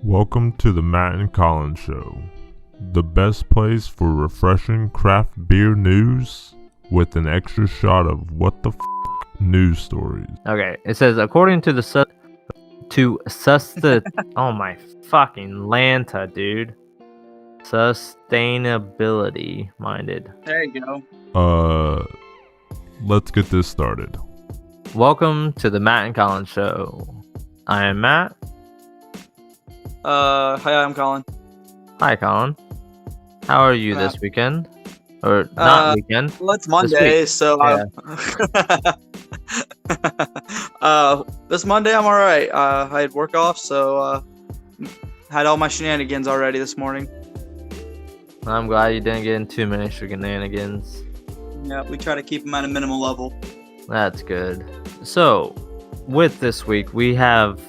Welcome to the Matt and Colin Show, the best place for refreshing craft beer news with an extra shot of what the news stories. Okay, it says according to the oh my fucking Lanta, dude. Sustainability minded. There you go. Let's get this started. Welcome to the Matt and Colin Show. I am Matt. Hi, I'm Colin. Hi, Colin. How are you this weekend? Or not weekend? Well, it's Monday, so yeah. This Monday I'm alright. I had work off, so had all my shenanigans already this morning. I'm glad you didn't get in too many shenanigans. Yeah, we try to keep them at a minimal level. That's good. So, with this week, we have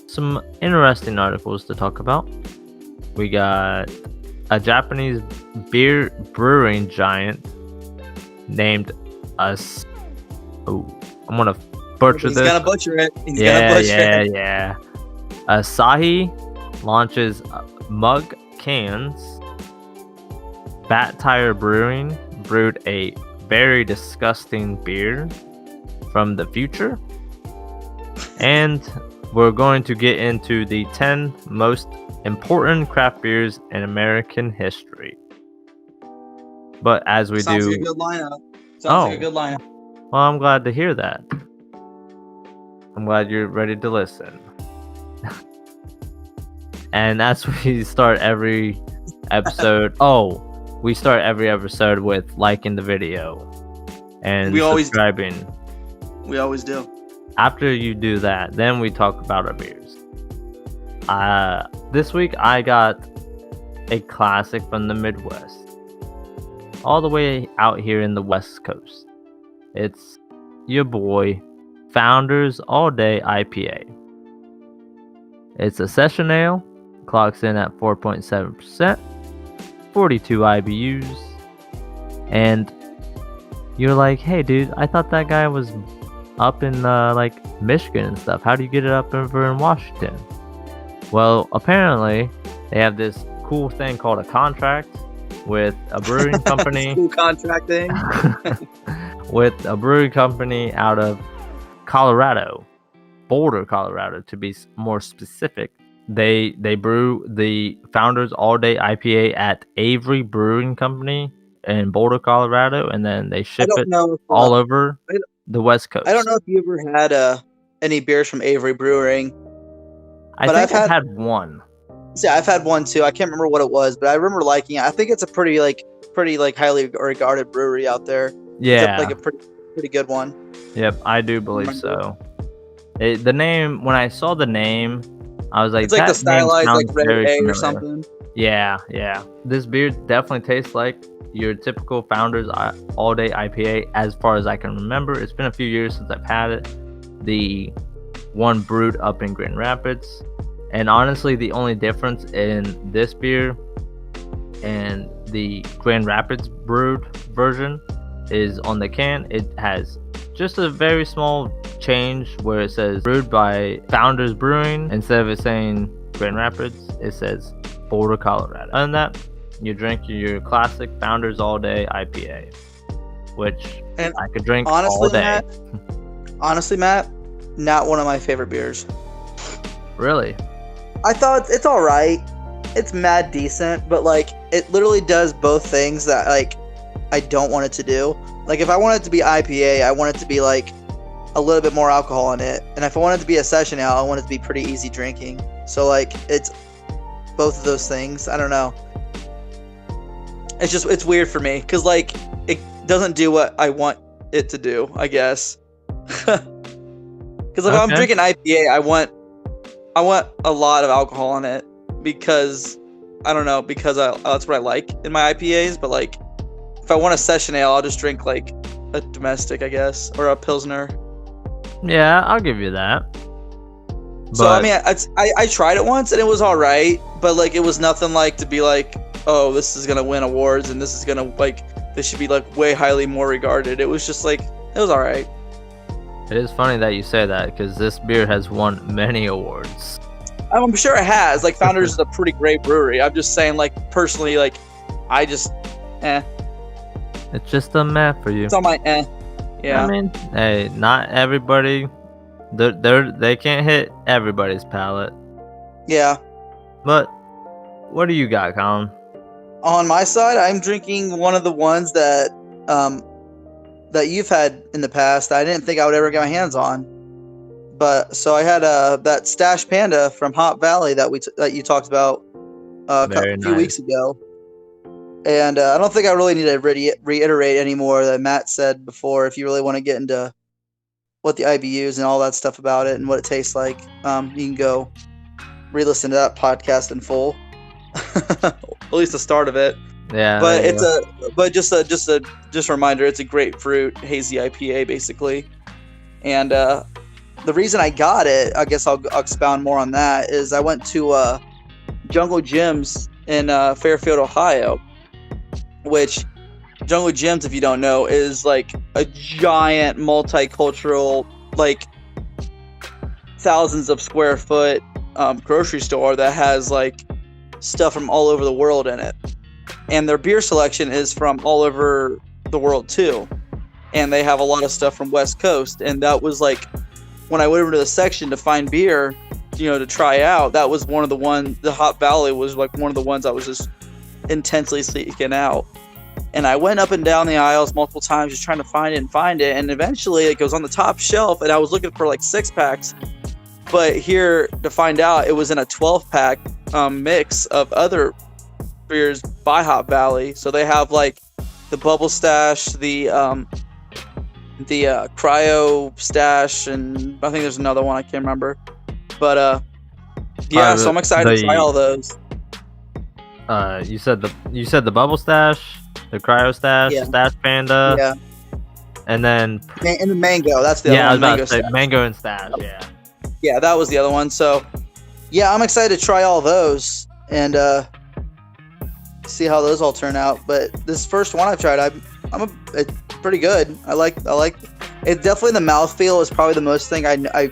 some interesting articles to talk about. We got a Japanese beer brewing giant named us. Oh, I'm gonna butcher this. He's gonna butcher it. He's gonna butcher it. Yeah. Asahi launches mug cans. Bat Tire Brewing brewed a very disgusting beer from the future. And we're going to get into the 10 most important craft beers in American history. But as we Sounds do... like a good lineup. Sounds like a good lineup. Well, I'm glad to hear that. I'm glad you're ready to listen. And as we start every episode... we start every episode with liking the video and subscribing. We always do. After you do that, then we talk about our beers. This week I got a classic from the Midwest, all the way out here in the West Coast. It's your boy, Founders All Day IPA. It's a session ale, clocks in at 4.7%, 42 IBUs, and you're like, hey dude, I thought that guy was up in Michigan and stuff. How do you get it up over in Washington? Well, apparently they have this cool thing called a contract with a brewing company. Cool contracting. With a brewing company out of Colorado, Boulder, Colorado, to be more specific. They brew the Founders All Day IPA at Avery Brewing Company in Boulder, Colorado, and then they ship it all over the West Coast. I don't know if you ever had any beers from Avery Brewing. I think I've had one. Yeah, I've had one too. I can't remember what it was, but I remember liking it. I think it's a pretty highly regarded brewery out there. Yeah, it's a pretty good one. Yep, I do believe so. The name, when I saw the name, I was like, it's like the stylized red A or something. Yeah. This beer definitely tastes like your typical Founders All Day IPA, as far as I can remember. It's been a few years since I've had it. The one brewed up in Grand Rapids, and honestly, the only difference in this beer and the Grand Rapids brewed version is on the can. It has just a very small change where it says brewed by Founders Brewing. Instead of it saying Grand Rapids, it says Boulder, Colorado. Other than that, you drink your classic Founders All Day IPA, which I could drink all day. Honestly, Matt, not one of my favorite beers. Really? I thought it's all right. It's mad decent, but it literally does both things that I don't want it to do. If I want it to be IPA, I want it to be a little bit more alcohol in it, and if I want it to be a session ale, I want it to be pretty easy drinking. So it's both of those things. I don't know. It's weird for me because it doesn't do what I want it to do, I guess. Because if I'm drinking IPA, I want a lot of alcohol in it because I don't know, because that's what I like in my IPAs. But if I want a session ale, I'll just drink a domestic, I guess, or a pilsner. Yeah, I'll give you that. But... So I mean, I tried it once and it was all right, but it was nothing to be oh, this is gonna win awards and this is gonna this should be way highly more regarded. It was just it was all right. It is funny that you say that because this beer has won many awards. I'm sure it has. Like, Founders is a pretty great brewery. I'm just saying, like, personally, like, I just, It's just a meh for you. It's on my Yeah. I mean, hey, not everybody. They can't hit everybody's palate. Yeah. But what do you got, Colin? On my side, I'm drinking one of the ones that that you've had in the past. I didn't think I would ever get my hands on. But so I had that Stash Panda from Hop Valley that you talked about a few weeks ago. And I don't think I really need to reiterate anymore that Matt said before. If you really want to get into what the IBUs and all that stuff about it and what it tastes like, you can go re-listen to that podcast in full. At least the start of it. Yeah. But just a reminder, it's a grapefruit hazy IPA basically. And the reason I got it, I guess I'll expound more on that, is I went to Jungle Gyms in Fairfield, Ohio. Which Jungle Gyms, if you don't know, is like a giant multicultural, like thousands of square foot grocery store that has like stuff from all over the world in it. And their beer selection is from all over the world too. And they have a lot of stuff from West Coast. And that was like, when I went over to the section to find beer, to try out, that was one of the ones, the Hop Valley was like one of the ones I was just intensely seeking out. And I went up and down the aisles multiple times just trying to find it, and eventually it goes on the top shelf, and I was looking for like 6-packs, but here to find out it was in a 12-pack mix of other beers by Hop Valley. So they have like the Bubble Stash, the Cryo Stash, and I think there's another one I can't remember, but so I'm excited to try all those. You said the Bubble Stash, the Cryo Stash, Stash Panda, and then the Mango. That's the other one. I was about to say Mango and Stash. Yeah, that was the other one. So I'm excited to try all those and see how those all turn out. But this first one I've tried, it's pretty good. I like it. Definitely the mouthfeel is probably the most thing I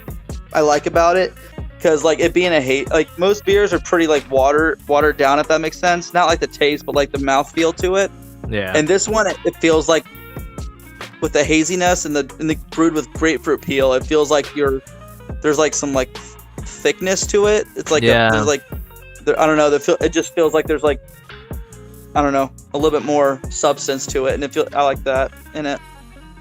like about it. Because like it being like most beers are pretty like watered down, if that makes sense. Not like the taste, but like the mouthfeel to it. Yeah. And this one, it feels like with the haziness and the brewed with grapefruit peel, it feels like there's like some like thickness to it. It's like there's like I don't know. It just feels like there's like, I don't know, a little bit more substance to it, and I like that in it.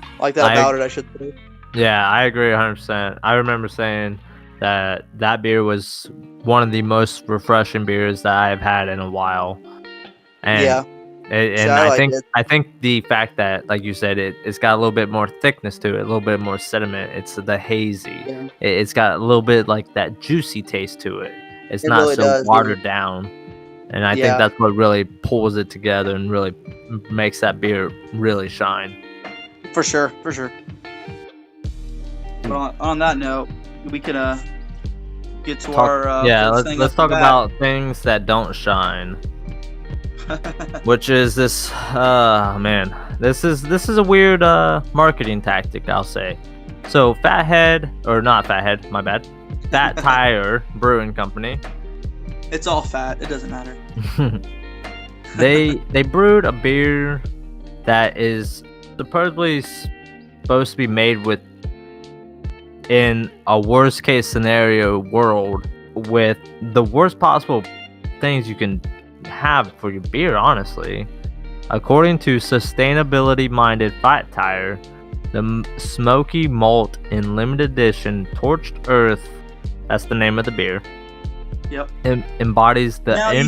I like that about it, I should say. Yeah, I agree 100%. I remember saying that beer was one of the most refreshing beers that I've had in a while. And I think the fact that, like you said, it's got a little bit more thickness to it, a little bit more sediment. It's the hazy. Yeah. It's got a little bit like that juicy taste to it. It's not really so watered down. And I think that's what really pulls it together and really makes that beer really shine. For sure. But on that note, we can get to our let's talk about things that don't shine. Which is this this is a weird marketing tactic, I'll say. So Fat Tire Brewing Company. It's all fat, it doesn't matter. They brewed a beer that is supposedly supposed to be made in a worst case scenario world with the worst possible things you can have for your beer, honestly. According to sustainability-minded Fat Tire, the smoky malt in limited edition Torched Earth, that's the name of the beer. Yep. Embodies the impact.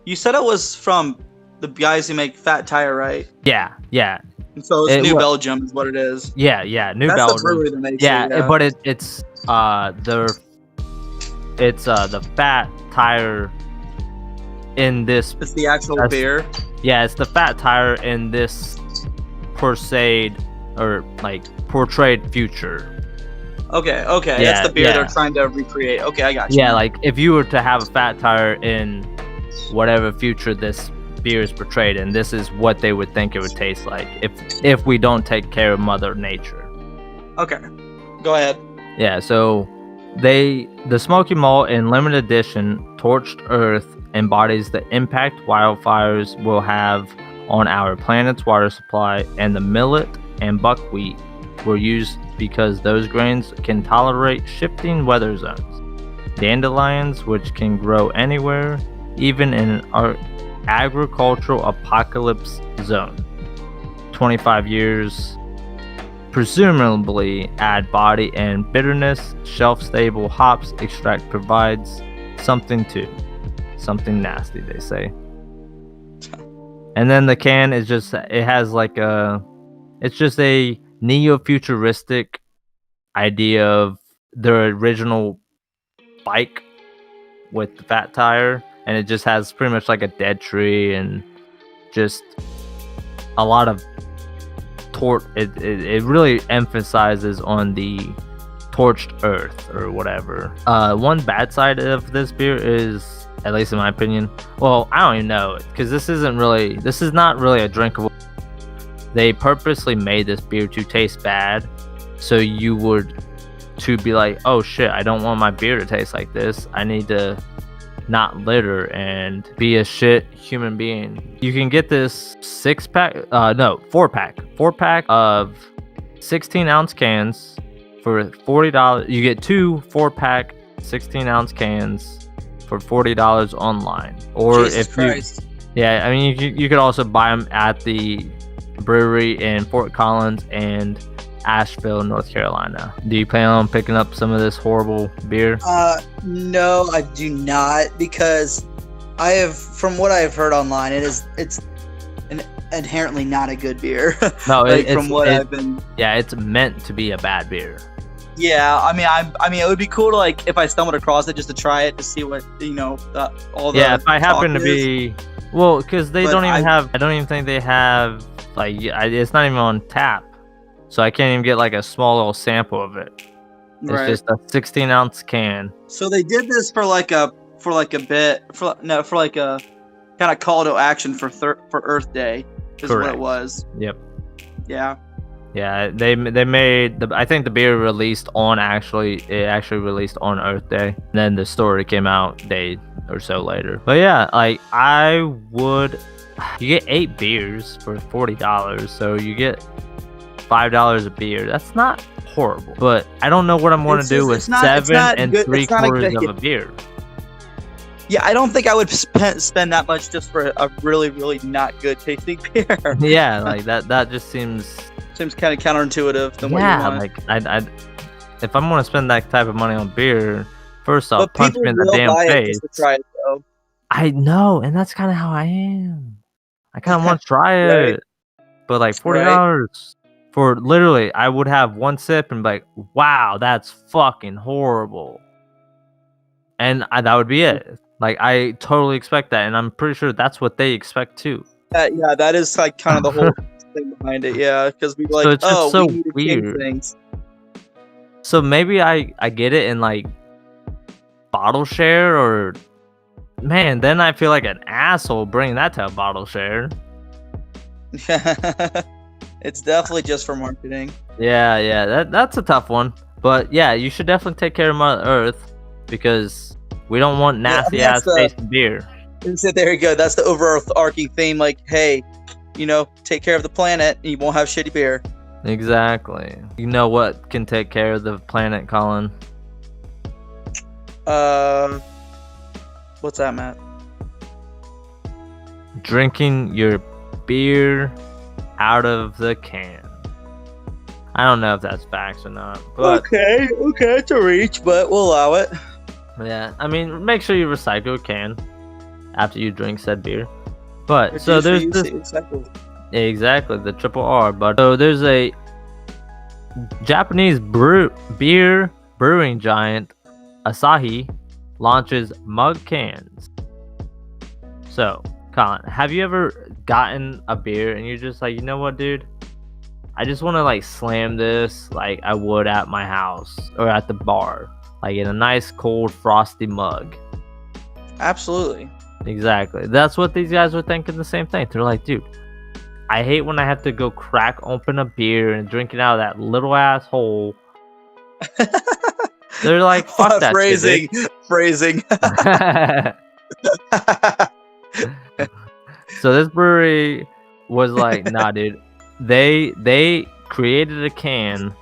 You said it was from the guys who make Fat Tire, right? Yeah. And so it's New Belgium is what it is. Yeah, New Belgium. That's the brewery that makes it. But it's the Fat Tire in this. It's the actual beer. Yeah, it's the Fat Tire in this portrayed future. Okay. That's the beer they're trying to recreate. Okay, I got you. Yeah, like if you were to have a Fat Tire in whatever future this beer is portrayed in, this is what they would think it would taste like if we don't take care of Mother Nature. Okay, go ahead. Yeah, so The Smoky Malt in limited edition Torched Earth embodies the impact wildfires will have on our planet's water supply, and the millet and buckwheat were used because those grains can tolerate shifting weather zones. Dandelions, which can grow anywhere, even in an agricultural apocalypse zone. 25 years presumably add body and bitterness. Shelf-stable hops extract provides something nasty, they say. And then the can is just, it has like it's just a neo-futuristic idea of the original bike with the fat tire, and it just has pretty much like a dead tree and just a lot of it really emphasizes on the torched earth or whatever. One bad side of this beer is, at least in my opinion, well, I don't even know, because this is not really a drinkable. They purposely made this beer to taste bad, so you would to be like, oh shit, I don't want my beer to taste like this. I need to not litter and be a shit human being. You can get this 4-pack of 16-ounce cans for $40. You get 2 4-pack 16-ounce cans for $40 online. Or Jesus Christ. I mean, you could also buy them at the brewery in Fort Collins and Asheville, North Carolina. Do you plan on picking up some of this horrible beer? No, I do not, because from what I've heard online, it's inherently not a good beer. No, it's meant to be a bad beer. Yeah, I mean, it would be cool to, like, if I stumbled across it, just to try it to see what all the. Yeah, if I happen to be, well, because I don't even think they have, like, it's not even on tap. So I can't even get like a small little sample of it. It's just a 16-ounce can. So they did this for like a kind of call to action for Earth Day is Correct. what it was. Yep. Yeah. Yeah, they made I think the beer actually released on Earth Day. And then the story came out a day or so later. But yeah, like you get 8 beers for $40, so you get $5 a beer. That's not horrible, but I don't know what I'm going to do with 7 3/4 of a beer. Yeah, I don't think I would spend that much just for a really, really not good tasting beer. Yeah, like that just seems kind of counterintuitive than what you want. Like I if I'm going to spend that type of money on beer, first off, punch me in the damn face. To try it, though. I know, and that's kind of how I am. I kind of want to try it, Right. but like $40 for literally, I would have one sip and be like, "Wow, that's fucking horrible," and that would be it. Like, I totally expect that, and I'm pretty sure that's what they expect too. Yeah, that is like kind of the whole thing behind it. Yeah, because we like, So it's just so we need to change weird. things. So maybe I get it in like bottle share, or man, then I feel like an asshole bringing that to a bottle share. It's definitely just for marketing. Yeah, that's a tough one. But yeah, you should definitely take care of Mother Earth, because we don't want nasty ass tasting beer. So there you go. That's the overarching theme. Like, hey, take care of the planet, and you won't have shitty beer. Exactly. You know what can take care of the planet, Colin? What's that, Matt? Drinking your beer out of the can. I don't know if that's facts or not, but Okay, it's a reach, but we'll allow it. yeah, I mean, make sure you recycle a can after you drink said beer. But so there's this, exactly, the triple R. But so there's a Japanese beer brewing giant, Asahi, launches mug cans. So, Colin, have you ever gotten a beer and you're just like, you know what, dude? I just want to like slam this like I would at my house or at the bar, like in a nice cold frosty mug. Absolutely. Exactly. That's what these guys were thinking, the same thing. They're like, dude, I hate when I have to go crack open a beer and drink it out of that little ass hole. They're like, fuck that phrasing. shit, Phrasing. So this brewery was like, nah, dude. They created a can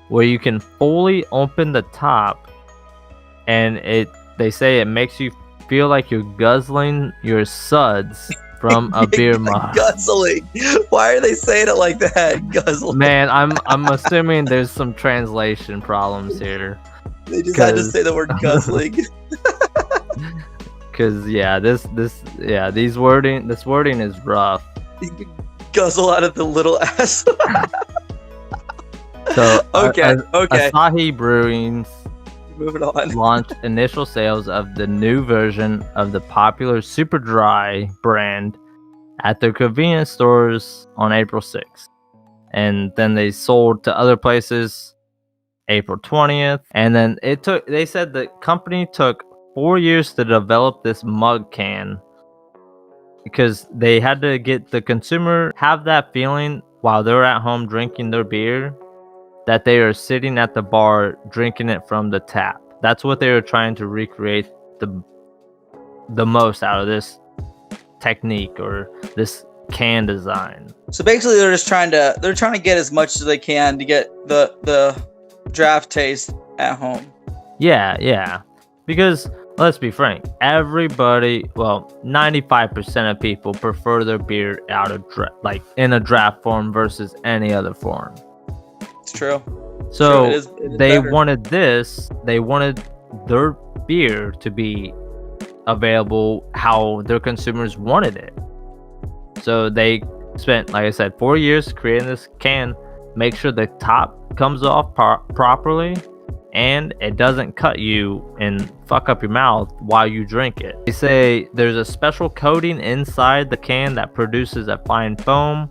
where you can fully open the top, and they say it makes you feel like you're guzzling your suds from a beer mug. Guzzling. Why are they saying it like that? Guzzling. Man, I'm assuming there's some translation problems here. They just had to say the word guzzling. Cause yeah, this wording is rough. You can guzzle out of the little ass. So okay. Asahi Brewing Moving on. launched initial sales of the new version of the popular Super Dry brand at their convenience stores on April 6th. And then they sold to other places April 20th. And then they said the company took 4 years to develop this mug can because they had to get the consumer have that feeling while they're at home drinking their beer that they are sitting at the bar drinking it from the tap. That's what they were trying to recreate the most out of this technique or this can design. So basically they're trying to get as much as they can to get the draft taste at home. Yeah. Because let's be frank, everybody, 95% of people prefer their beer out of in a draft form versus any other form. It's true. So it is they better. wanted their beer to be available how their consumers wanted it. So they spent, like I said, 4 years creating this can, make sure the top comes off properly and it doesn't cut you and fuck up your mouth while you drink it. They say there's a special coating inside the can that produces a fine foam.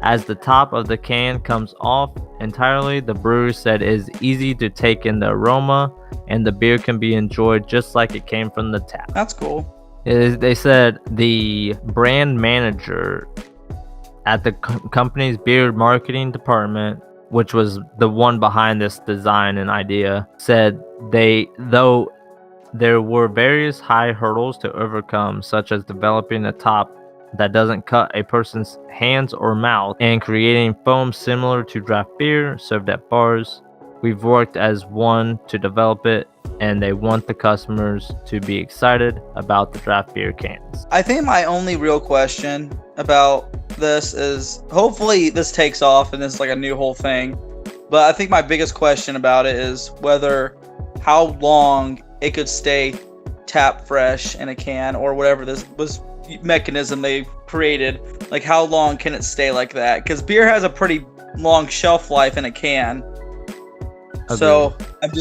As the top of the can comes off entirely, the brewer said it is easy to take in the aroma and the beer can be enjoyed just like it came from the tap. That's cool. They said the brand manager at the company's beer marketing department, which was the one behind this design and idea, said though there were various high hurdles to overcome, such as developing a top that doesn't cut a person's hands or mouth and creating foam similar to draft beer served at bars. We've worked as one to develop it, and they want the customers to be excited about the draft beer cans. I think my only real question about this is, hopefully this takes off and this is like a new whole thing, but I think my biggest question about it is how long it could stay tap fresh in a can, or whatever this was mechanism they created. Like, how long can it stay like that? Because beer has a pretty long shelf life in a can. Agreed. So I'm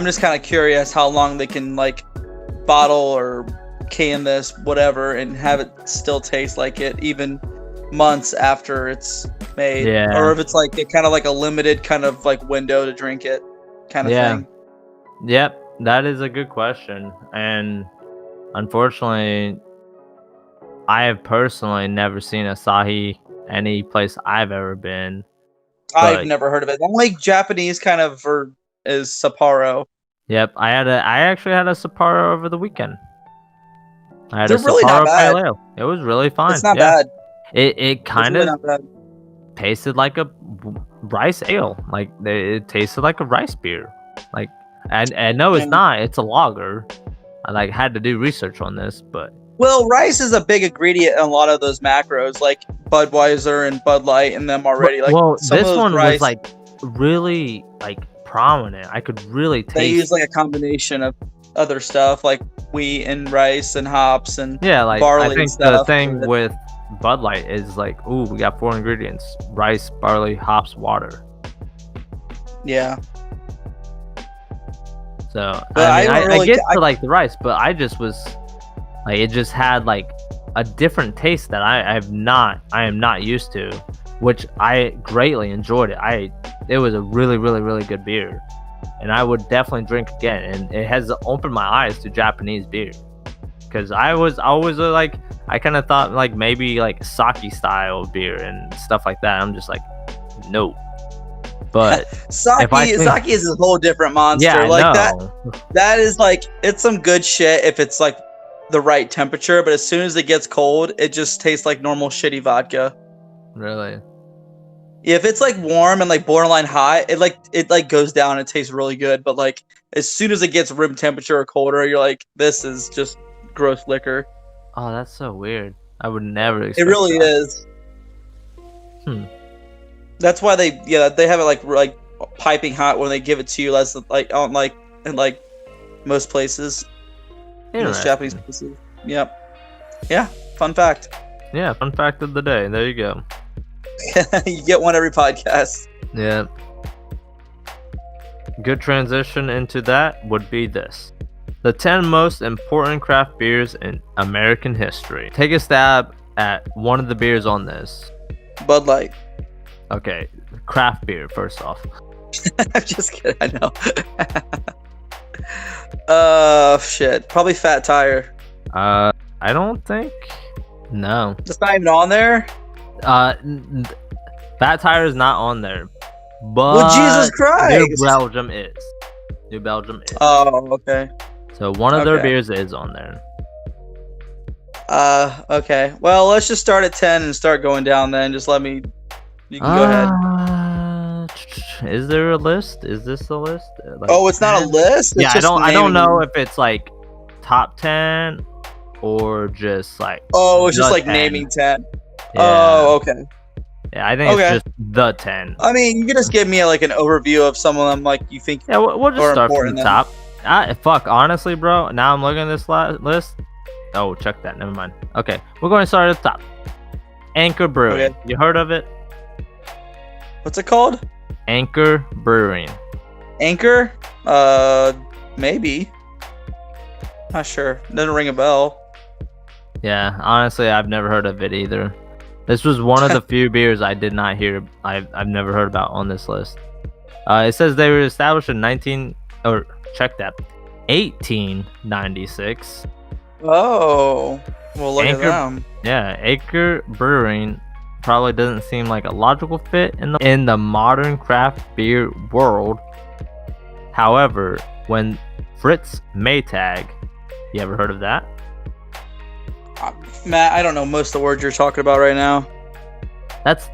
just kind of curious how long they can like bottle or can this, whatever, and have it still taste like it even months after it's made. Yeah. Or if it's like a limited kind of like window to drink it kind of thing. Yep, that is a good question. And unfortunately, I have personally never seen Asahi any place I've ever been. I've never heard of it. The only Japanese kind of is Sapporo. Yep, I actually had a Sapporo over the weekend. I had They're a really Sapporo not bad. Pale Ale. It was really fine. It's not bad. It kind It's of really not bad. tasted like a rice ale. Like it tasted like a rice beer. Like I know it's not. It's a lager. I had to do research on this, but. Well, rice is a big ingredient in a lot of those macros, like Budweiser and Bud Light and them already. Like, this one was like really like prominent. I could really taste. They use like a combination of other stuff, like wheat and rice and hops and barley. I think and stuff. The thing with Bud Light is like, ooh, we got 4 ingredients: rice, barley, hops, water. Yeah. So I get to like the rice, but I just was. Like, it just had like a different taste that I am not used to, which I greatly enjoyed it. It was a really, really, really good beer, and I would definitely drink again. And it has opened my eyes to Japanese beer, because I was always like, I kind of thought like maybe like sake style beer and stuff like that. I'm just like, no. But Sake is a whole different monster. Yeah, like no. that is like, it's some good shit if it's like the right temperature, but as soon as it gets cold, it just tastes like normal shitty vodka. Really? If it's like warm and like borderline hot, it goes down and it tastes really good. But like as soon as it gets room temperature or colder, you're like, this is just gross liquor. Oh, that's so weird. I would never It expect really that. is. That's why they have it like piping hot when they give it to you, as like on like in like most places. Most Japanese places. Yep. Yeah. Fun fact. Yeah, fun fact of the day. There you go. You get one every podcast. Yeah. Good transition into that would be this. The 10 most important craft beers in American history. Take a stab at one of the beers on this. Bud Light. Okay, craft beer first off. I'm just kidding, I know. Shit. Probably Fat Tire. I don't think. No. It's not even on there? Fat Tire is not on there. But Well, Jesus Christ! New Belgium is. New Belgium is. Oh, okay. So one of their beers is on there. Okay. Well, let's just start at 10 and start going down then. Just let me... You can go ahead. Is there a list? Is this a list? Like, Oh, it's not a list? It's Yeah, just I don't naming know them. if it's like top 10 or just like... Oh, it's just the like 10. naming 10. Yeah. Oh, okay. Yeah, I think Okay. it's just the 10. I mean, you can just give me like an overview of some of them, like you think. Yeah, we'll just Or start from important the then. top. Fuck, honestly, bro. Now I'm looking at this list. Oh, check that. Never mind. Okay, we're going to start at the top. Anchor Brewing. Okay. You heard of it? What's it called? Anchor Brewing. Anchor? Maybe. Not sure. Doesn't ring a bell. Yeah, honestly, I've never heard of it either. This was one of the few beers I did not hear. I've never heard about on this list. It says they were established in 1896. Oh. Well, look Anchor- at them. Yeah, Anchor Brewing probably doesn't seem like a logical fit in the modern craft beer world. However, when Fritz Maytag, you ever heard of that? Matt, I don't know most of the words you're talking about right now. That's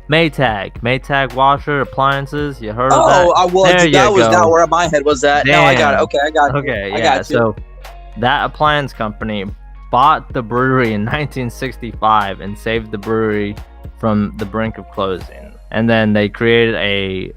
Maytag washer appliances. You heard of that? Oh, I was. There That you was go. not where my head was at. No, I got it. Damn. Okay, I got it. Okay, I yeah. got you. So that appliance company bought the brewery in 1965 and saved the brewery from the brink of closing. And then they created a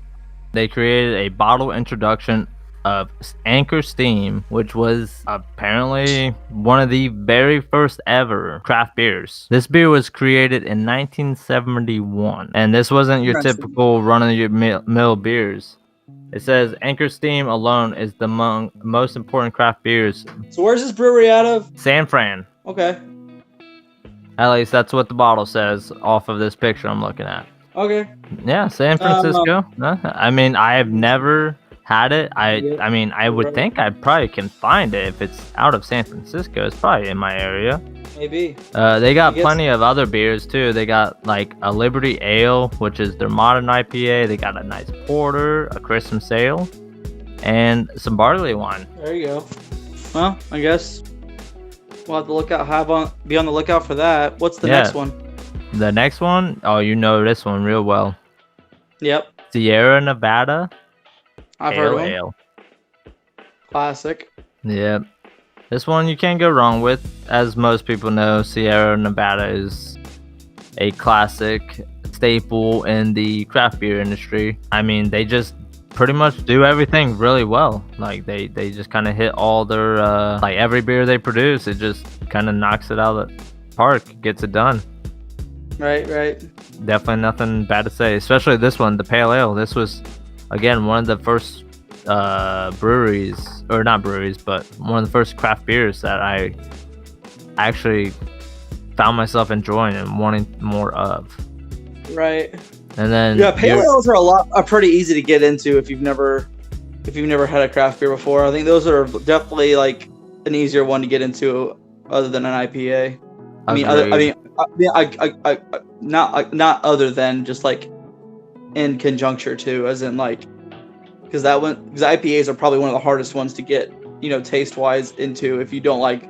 bottle introduction of Anchor Steam, which was apparently one of the very first ever craft beers. This beer was created in 1971, and this wasn't your Interesting. typical run-of-the-mill beers. It says Anchor Steam alone is the most important craft beers. So where's this brewery out of? San Fran. Okay. At least that's what the bottle says off of this picture I'm looking at. Okay. Yeah, San Francisco. I mean, I have never had it. I mean, I would Right. think I probably can find it if it's out of San Francisco. It's probably in my area. Maybe. They got I guess- plenty of other beers too. They got like a Liberty Ale, which is their modern IPA. They got a nice porter, a Christmas ale, and some barley wine. There you go. Well, I guess we'll have to be on the lookout for that. What's the next one? The next one, oh, you know this one real well. Yep. Sierra Nevada I've heard Pale of them. Ale. Classic. Yep. This one you can't go wrong with. As most people know, Sierra Nevada is a classic staple in the craft beer industry. I mean, they just pretty much do everything really well. Like they just kind of hit all their like every beer they produce, it just kind of knocks it out of the park, gets it done. Right. Definitely nothing bad to say, especially this one, the Pale Ale. This was again one of the first breweries, or not breweries, but one of the first craft beers that I actually found myself enjoying and wanting more of. Right. And then Yeah, pale ales are pretty easy to get into if you've never had a craft beer before. I think those are definitely like an easier one to get into other than an IPA. Not other than just like in conjuncture too, as in like, because IPAs are probably one of the hardest ones to get, taste wise into if you don't like,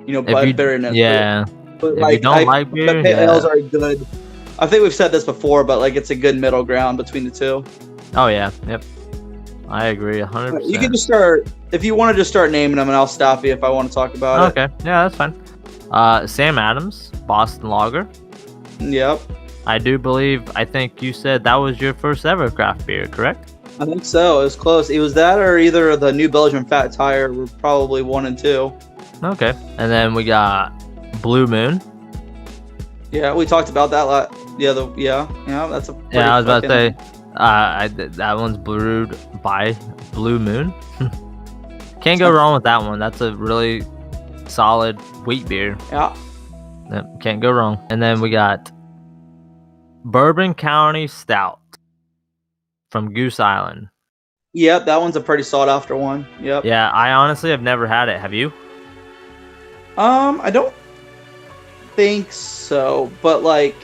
bitterness. Yeah. But If like, you don't like beer, pale ales yeah. are good. I think we've said this before, but like it's a good middle ground between the two. Oh yeah, yep. I agree 100%. You can just start if you want to just start naming them, and I'll stop you if I want to talk about Okay, yeah, that's fine. Sam Adams, Boston Lager. it. Yep, I think you said that was your first ever craft beer, correct? I think so. It was close. It was that or either the New Belgium Fat Tire were probably 1 and 2. Okay. And then we got Blue Moon. Yeah, we talked about that yeah, that's a pretty Yeah, I was about to say, that one's brewed by Blue Moon. Can't go wrong with that one. That's a really solid wheat beer. Yeah. Yep, can't go wrong. And then we got Bourbon County Stout from Goose Island. Yep, that one's a pretty sought after one. Yep. Yeah, I honestly have never had it. Have you? I don't think so, but like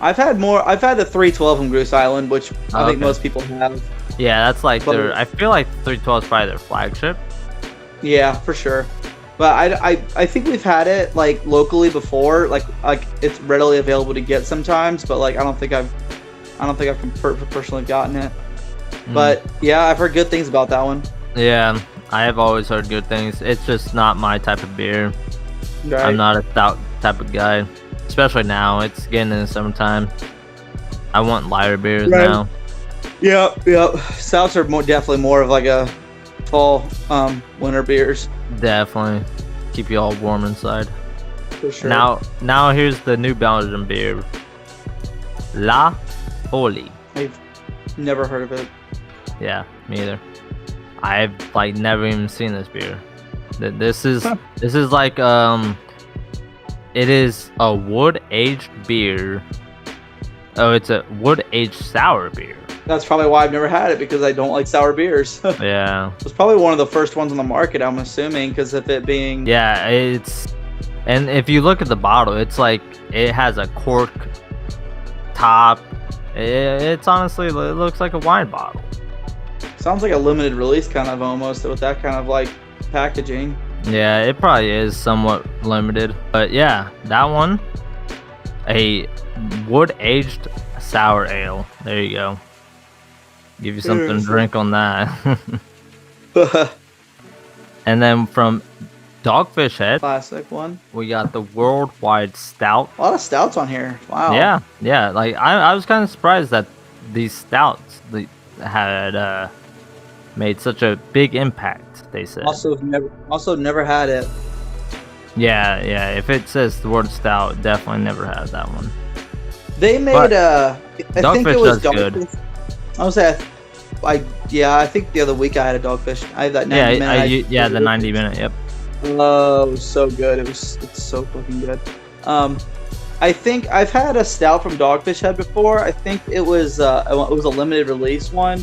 I've had the 312 from Goose Island, which I think most people have. Yeah, that's like I feel like 312 is probably their flagship. Yeah, for sure. But I think we've had it like locally before, like it's readily available to get sometimes, but like I don't think I've personally gotten it. But yeah, I've heard good things about that one. Yeah, I have always heard good things. It's just not my type of beer. Right. I'm not a stout type of guy, especially now. It's getting in the summertime. I want lighter beers now. Yep. Stouts are definitely more of like a fall, winter beers. Definitely keep you all warm inside. For sure. Now here's the New Belgium beer, La Folie. I've never heard of it. Yeah, me either. I've like never even seen this beer. This is like it is a wood aged beer. Oh, it's a wood aged sour beer. That's probably why I've never had it, because I don't like sour beers. Yeah. It's probably one of the first ones on the market, I'm assuming, because of it being. Yeah, and if you look at the bottle, it's like it has a cork top. It's honestly, it looks like a wine bottle. Sounds like a limited release kind of almost, with that kind of like packaging. Yeah, it probably is somewhat limited, but yeah, that one, a wood aged sour ale. There you go. Give you something to drink on that. And then from Dogfish Head, Classic one. we got the Worldwide Stout. A lot of stouts on here. Wow. Yeah. Like I was kind of surprised that these stouts had made such a big impact. They said. Also never had it. Yeah. If it says the word stout, definitely never had that one. They made I think it was Dogfish. Dogfish. I was say, I think the other week I had a Dogfish. I had that 90 minute. The 90 minute. Yep. Oh, it was so good. It's so fucking good. I think I've had a stout from Dogfish Head before. I think it was a limited release one.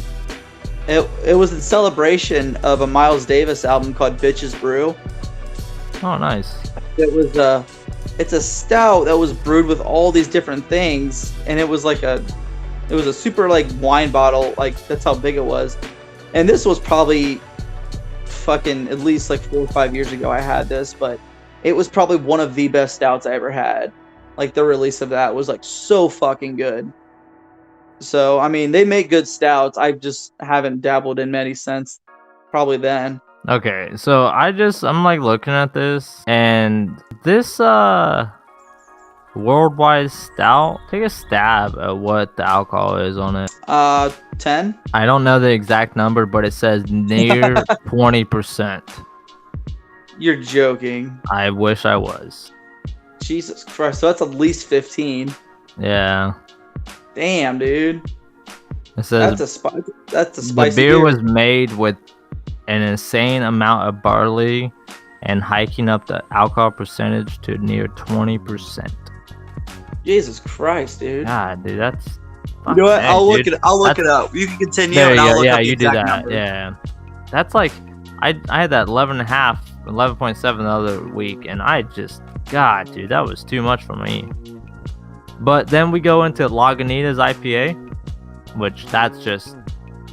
It was in celebration of a Miles Davis album called Bitches Brew. Oh, nice. It's a stout that was brewed with all these different things, and it was a super like wine bottle, like that's how big it was. And this was probably fucking at least like 4 or 5 years ago I had this, but it was probably one of the best stouts I ever had. Like the release of that was like so fucking good. So I mean, they make good stouts. I just haven't dabbled in many since probably then. Okay, so I'm like looking at this, and this Worldwide Stout, take a stab at what the alcohol is on it. 10. I don't know the exact number, but it says near 20%. You're joking. I wish I was. Jesus Christ, so that's at least 15. Yeah. Damn, dude. It says that's a spicy the beer was made with an insane amount of barley and hiking up the alcohol percentage to near 20%. Jesus Christ, dude. God, dude, that's. You know what? I'll look it up. You can continue. There and you I'll go. look Yeah, up the you do exact that. number. Yeah, that's like I had that 11.7 the other week, and God, dude, that was too much for me. But then we go into Lagunitas IPA. which that's just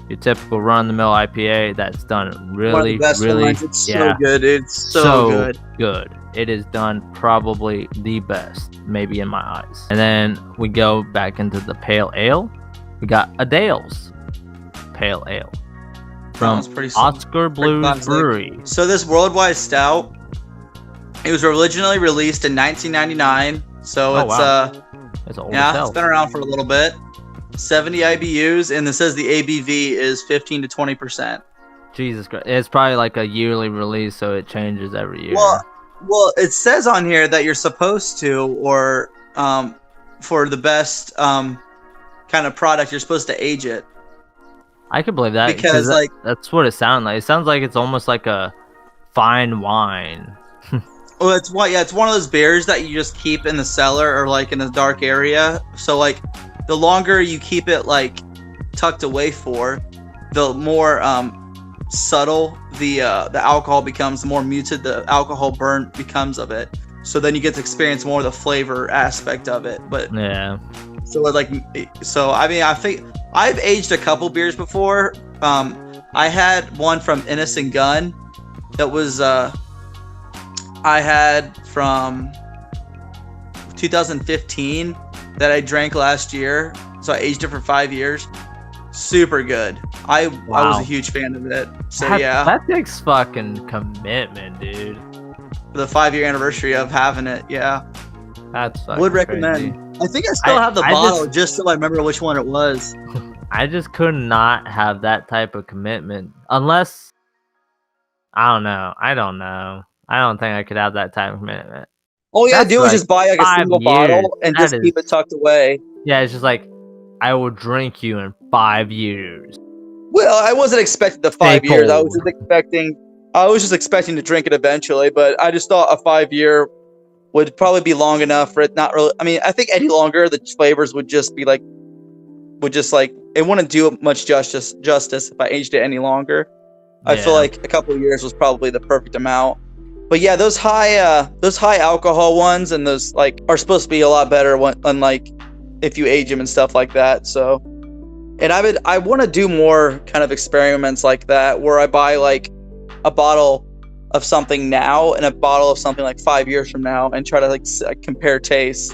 your typical run-of-the-mill IPA that's done really, really, it's so good, dude. It's so good. It is done probably the best, maybe in my eyes. And then we go back into the pale ale. We got a Dale's pale ale from Oscar Blues Brewery. So this worldwide stout, it was originally released in 1999. So it's old. Yeah, it's been around for a little bit. 70 IBUs, and it says the ABV is 15 to 20%. Jesus Christ. It's probably like a yearly release, so it changes every year. Well, it says on here that you're supposed to, or for the best kind of product, you're supposed to age it. I could believe that because that's what it sounds like. It sounds like it's almost like a fine wine. Well, it's one of those beers that you just keep in the cellar or like in a dark area. So like the longer you keep it like tucked away for, the more subtle the alcohol becomes, the more muted the alcohol burn becomes of it. So then you get to experience more of the flavor aspect of it. But yeah. So I mean, I think I've aged a couple beers before. I had one from Innocent Gun that was I had from 2015 that I drank last year. So I aged it for 5 years. Super good. I was a huge fan of it. So that takes fucking commitment, dude. For the 5-year anniversary of having it, yeah. That's fucking would recommend. Crazy. I think I still have the bottle just so I remember which one it was. I just could not have that type of commitment unless I don't know. I don't think I could have that type of commitment. All you gotta do is just buy like a single bottle and just keep it tucked away. Yeah, it's just like I will drink you in 5 years. Well, I wasn't expecting the 5 years. I was just expecting to drink it eventually, but I just thought a 5-year would probably be long enough for it not really. I mean, I think any longer the flavors would just it wouldn't do much justice if I aged it any longer. Yeah. I feel like a couple of years was probably the perfect amount. But yeah, those high alcohol ones and those like are supposed to be a lot better unlike if you age them and stuff like that. So, and I want to do more kind of experiments like that where I buy like a bottle of something now and a bottle of something like 5 years from now and try to like compare tastes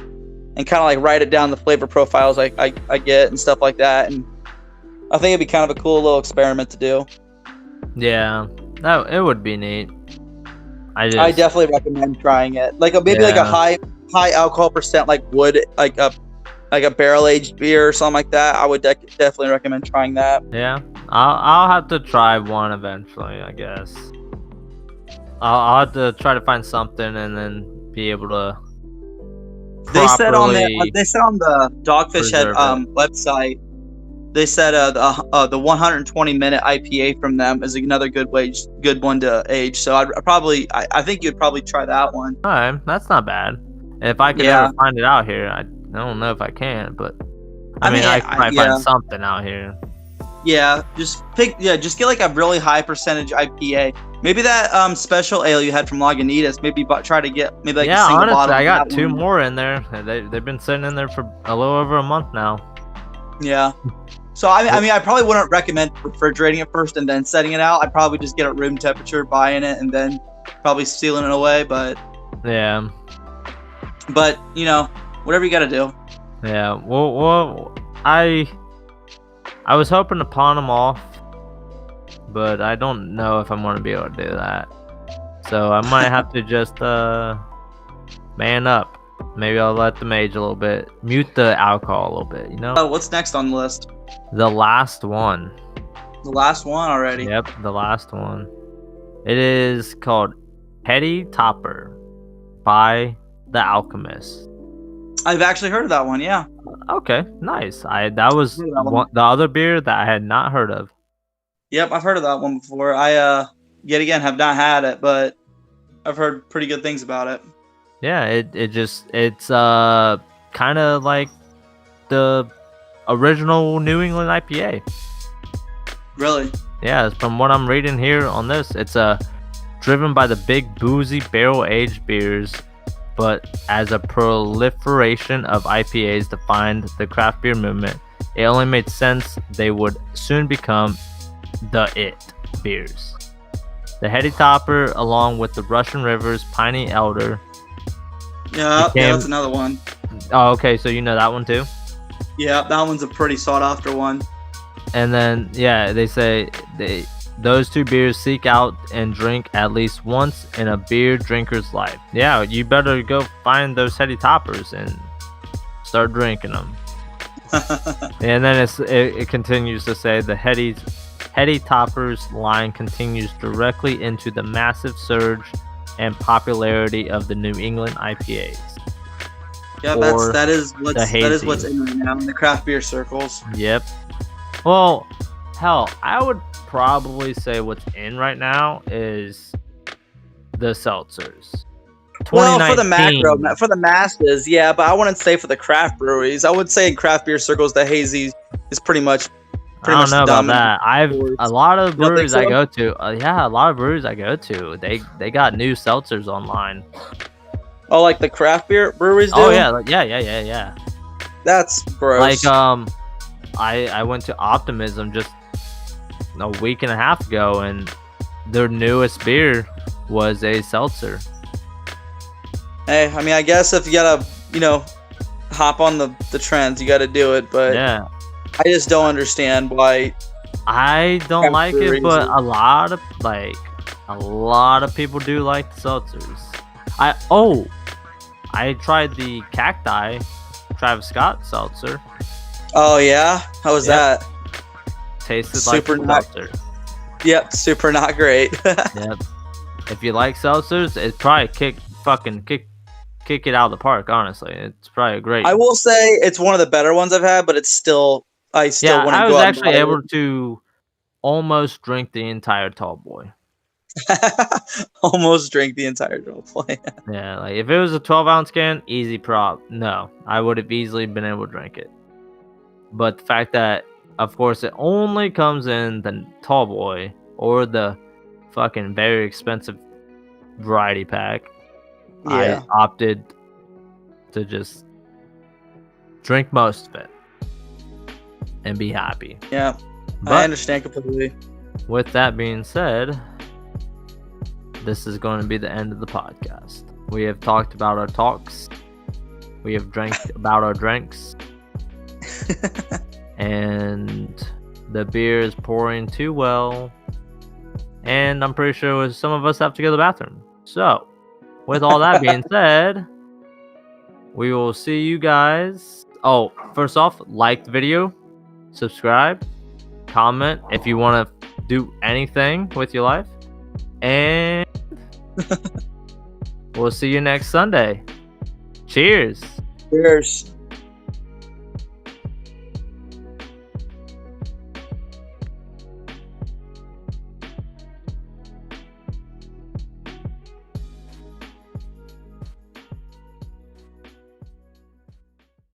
and kind of like write it down the flavor profiles I get and stuff like that. And I think it'd be kind of a cool little experiment to do. Yeah, it would be neat. I definitely recommend trying it. Like like a high alcohol percent, like wood, like a barrel aged beer or something like that. I would definitely recommend trying that. Yeah, I'll have to try one eventually, I guess. I'll have to try to find something and then be able to. They said on the Dogfish Head website. They said the 120-minute IPA from them is another good one to age. So I think you'd probably try that one. All right, that's not bad. If I could ever find it out here, I don't know if I can, but I mean I might find something out here. Yeah, just get like a really high percentage IPA. Maybe that special ale you had from Lagunitas. Maybe try to get a single honestly, bottle. I got 2 more in there. They've been sitting in there for a little over a month now. Yeah. So I mean, I probably wouldn't recommend refrigerating it first and then setting it out. I'd probably just get it room temperature, buying it, and then probably sealing it away. But yeah. But whatever you got to do. Yeah. Well, I was hoping to pawn them off, but I don't know if I'm going to be able to do that. So I might have to just man up. Maybe I'll let them age a little bit. Mute the alcohol a little bit, What's next on the list? The last one. The last one already? Yep, the last one. It is called Heady Topper by The Alchemist. I've actually heard of that one, yeah. Okay, nice. That was the other beer that I had not heard of. Yep, I've heard of that one before. I yet again have not had it, but I've heard pretty good things about it. Yeah, it's kind of like the original New England IPA. Really? Yeah, from what I'm reading here on this, it's driven by the big boozy barrel aged beers, but as a proliferation of IPAs defined the craft beer movement, it only made sense they would soon become the it beers. The Heady Topper, along with the Russian River's Piney Elder. Yeah, that's another one. Oh, okay, so you know that one too? Yeah, that one's a pretty sought after one. And then, yeah, they say those two beers seek out and drink at least once in a beer drinker's life. Yeah, you better go find those Heady Toppers and start drinking them. And then it continues to say the Heady Toppers line continues directly into the massive surge and popularity of the New England IPAs. Yeah, that is what's in right now in the craft beer circles. Yep. Well, hell, I would probably say what's in right now is the seltzers. Well, for the masses, yeah, but I wouldn't say for the craft breweries. I would say in craft beer circles, the hazy is pretty much. I don't know about that. A lot of breweries I go to. A lot of breweries I go to. They got new seltzers online. Oh, like the craft beer breweries do? Oh yeah. That's gross. Like I went to Optimism just a week and a half ago, and their newest beer was a seltzer. Hey, I mean, I guess if you gotta, hop on the trends, you gotta do it. But yeah, I just don't understand why. I don't like it, but a lot of people do like the seltzers. I tried the Cacti Travis Scott seltzer. Oh yeah, how was that? Tasted super like seltzer. Yep, super not great. Yep. If you like seltzers, it's probably kick it out of the park. Honestly, it's probably great. I will say it's one of the better ones I've had, but it's still I want to go. I was actually able to almost drink the entire Tall Boy. Almost drink the entire Tall Boy. Yeah, like if it was a 12-ounce can, easy prop. No, I would have easily been able to drink it. But the fact that, of course, it only comes in the Tall Boy or the fucking very expensive variety pack, yeah. I opted to just drink most of it and be happy. Yeah, but I understand completely. With that being said, this is going to be the end of the podcast. We have talked about our talks. We have drank about our drinks. And the beer is pouring too well. And I'm pretty sure some of us have to go to the bathroom. So, with all that being said, we will see you guys. Oh, first off, like the video, subscribe, comment if you want to do anything with your life. And we'll see you next Sunday. Cheers. Cheers.